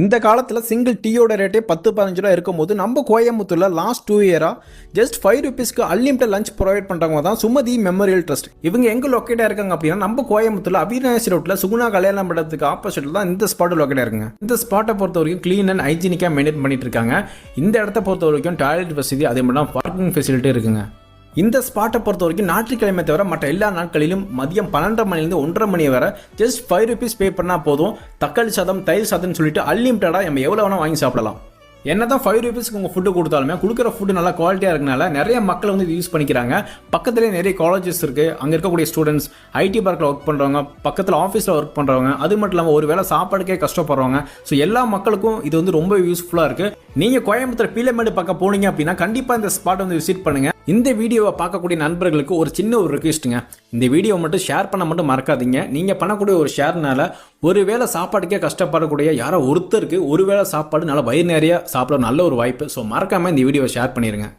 இந்த காலத்தில் சிங்கிள் டீயோட ரேட்டே 10-15 ரூபா இருக்கும்போது நம்ம கோயம்புத்தூரில் லாஸ்ட் 2 இயராக ஜஸ்ட் 5 ருபீஸ்க்கு அன்லிமிட்டட் லஞ்ச் ப்ரொவைட் பண்ணுறவங்க தான் சுமதி மெமோரியல் ட்ரஸ்ட். இவங்க எங்கே லொக்கேட்டாக இருக்காங்க அப்படின்னா நம்ம கோயம்புத்தூரில் அவினாசி ரோட்டில் சுகுணா கல்யாண மண்டபத்துக்கு ஆப்போசிட்டில் தான் இந்த ஸ்பாட் லொக்கேட்டாக இருக்குங்க. இந்த ஸ்பாட்டை பொறுத்த வரைக்கும் க்ளீன் அண்ட் ஹைஜீனிக்காக மெயின்டைன் பண்ணிட்டு இருக்காங்க. இந்த இடத்த பொறுத்த வரைக்கும் டாய்லெட் வசதி அதே மாதிரி பார்க்கிங் ஃபெசிலிட்டி இருக்குங்க. இந்த ஸ்பாட்டை பொறுத்த வரைக்கும் ஞாயிற்றுக்கிழமை தவிர மற்ற எல்லா நாட்களிலும் மதியம் 12:30 மணிலேருந்து 1:30 மணி வரை ஜஸ்ட் 5 ருபீஸ் பே பண்ணால் போதும். தக்காளி சாதம், தயிர் சாதம்னு சொல்லிட்டு அன்லிமிட்டடாக நம்ம எவ்வளோ வேணால் வாங்கி சாப்பிடலாம். என்னதான் 5 ருபீஸ்க்கு உங்கள் ஃபுட்டு கொடுத்தாலுமே கொடுக்குற ஃபுட்டு நல்லா குவாலிட்டியாக இருக்கனால நிறைய மக்கள் வந்து இது யூஸ் பண்ணிக்கிறாங்க. பக்கத்துலேயே நிறைய காலேஜஸ் இருக்குது. அங்கே இருக்கக்கூடிய ஸ்டூடெண்ட்ஸ், ஐடி பார்க்கில் ஒர்க் பண்ணுறவங்க, பக்கத்தில் ஆஃபீஸில் ஒர்க் பண்ணுறவங்க, அது மட்டும் இல்லாமல் ஒரு வேளை சாப்பாடுக்கே கஷ்டப்படுறவங்க. ஸோ எல்லா மக்களுக்கும் இது வந்து ரொம்ப யூஸ்ஃபுல்லாக இருக்குது. நீங்கள் கோயம்புத்தூர் பீலமேடு பக்கம் போனீங்க அப்படின்னா கண்டிப்பாக இந்த ஸ்பாட் வந்து விசிட் பண்ணுங்கள். இந்த வீடியோவை பார்க்கக்கூடிய நண்பர்களுக்கு ஒரு சின்ன ஒரு ரெக்வெஸ்ட்டுங்க. இந்த வீடியோ மட்டும் ஷேர் பண்ண மட்டும் மறக்காதீங்க. நீங்கள் பண்ணக்கூடிய ஒரு ஷேர்னால ஒருவேளை சாப்பாட்டுக்கே கஷ்டப்படக்கூடிய யாரோ ஒருத்தருக்கு ஒருவேளை சாப்பாடு நல்லா வயிறு நிறைய சாப்பிட நல்ல ஒரு வாய்ப்பு. ஸோ மறக்காமல் இந்த வீடியோவை ஷேர் பண்ணிடுங்க.